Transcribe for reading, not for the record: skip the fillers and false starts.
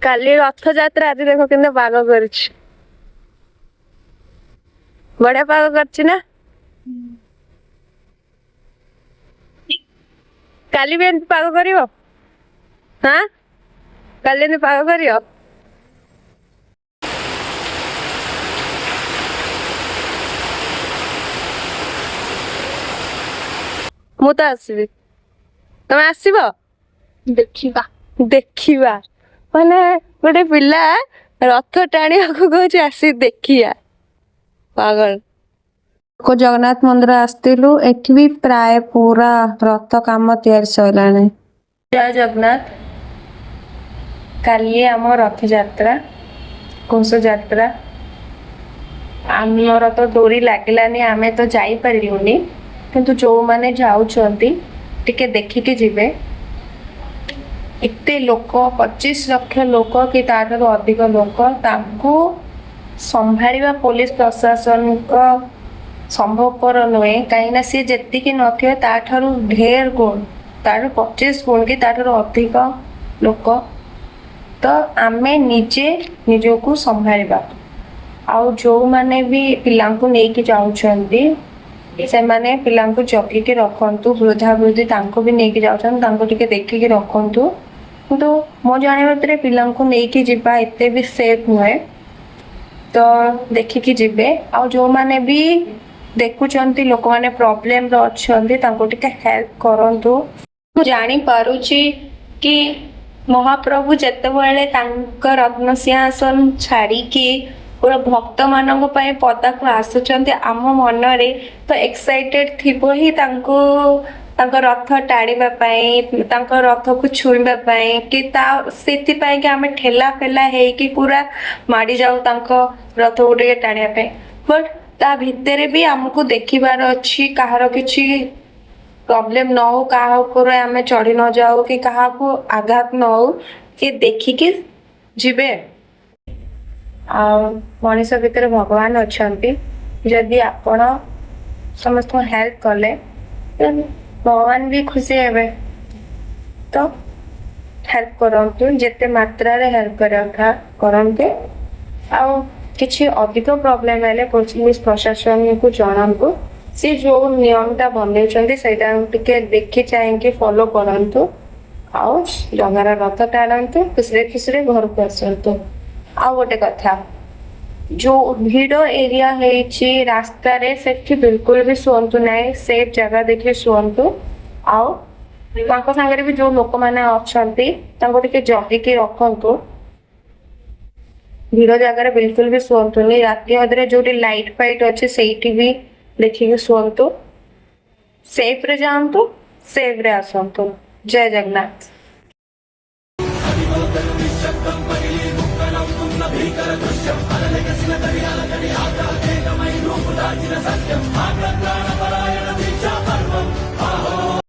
काली रथ यात्रा आज देखो कि पाग कर बढ़िया पाग कर ना काली भी एमती पाग कर हाँ काली एमती पाग कर मु तो आसबि तमे आसब देखिबा देखिबा माने गोटे पिला रथ टाणिया को कहूँ आसी देखिया पागल को जगन्नाथ मंदिर आसलु एठी भी प्राय पूरा रथ काम तैयार सैलानी। जय जगन्नाथ काली आम रथ यात्रा घोष यात्रा आमर तो डोरी लगिलानी आमे तो जाई परिलुनी किंतु जो माने जाउछंती टिके देखिके जिबे एते लोक 25 लाख लोक कि ताठू अधिक लोक तांको संभाळिबा पुलिस प्रशासन को संभवपर नुहे कहीं सी जी नथिबे ताठू ढेर गुण ताठू 25 गुण कि ताठू अधिक लोक तो आमे निजे निजको संभाळिबा आउ जो माने भी पिलांको नेकी जाउछंती से माने पिलांको जगिके रखंतु वृद्धा वृद्धि तांको भी नेकी जाउछन तांको टिके देखिके रखंतु तो मो जाने भीतर पिलांको नेकी जिबा एते भी सेफ नुहे तो देखिकी जिबे आ जो माने भी देखुचंती लोक माने प्रॉब्लम रो अछंती तांको टिके हेल्प करंतु मु जानि पारुची कि महाप्रभु जेतेबेले तांका रत्न सिंहासन छाड़ी के पूरा भक्त मानक पदा को आसुचंती आम मन रे तो एक्साइटेड थिबो ही तांको तांको रथ टाणीबा पई तांको रथ को छुईबा पई कि ता सेति पई कि आमे ठेला फेला हे कि पूरा माडी जाऊ तांको रथ उडे टाणिया पे बट ता भितरे भी हमको देखिबार अछि कहार किछि प्रॉब्लम न हो कहा ऊपर आमे चढ़ी न जाऊ कि कहा को आघात न हो कि देखिके जिबे आ मनीष भितर भगवान अच्छे जदि आपण समस्त हेल्प कले भगवान भी खुशी हेबे तो हेल्प करंतु जेते मात्रा रे हेल्प करथा करंतु आ किछि अधिक प्रॉब्लम हेले पुलिस प्रशासन को जणांतु से जो नियमटा बनेचंदी सेटा टिके देखि चाहिए फॉलो करंतु आ जगार रथ टाणंतु खुशी घर को आसंतु आ गोटे कथा जो भीड़ एरिया है रास्ता रे सेठी बिल्कुल भी सुंतु नहीं सेफ जगह देखिए सुंतु आउ सांगे भी जो लोक मैंने अच्छा जगिकी रखु भीड़ जगह बिल्कुल भी सुंतुनि राति अधरे जो लाइट फाइट अच्छे से भी देखिए सुंतु सेफ रे जातु सेफ रे आसतु जय जगन्नाथ। भीकर दृश्यम अलग किसी न करी अलग करी आका के कमाई रूप दाचिन सत्यम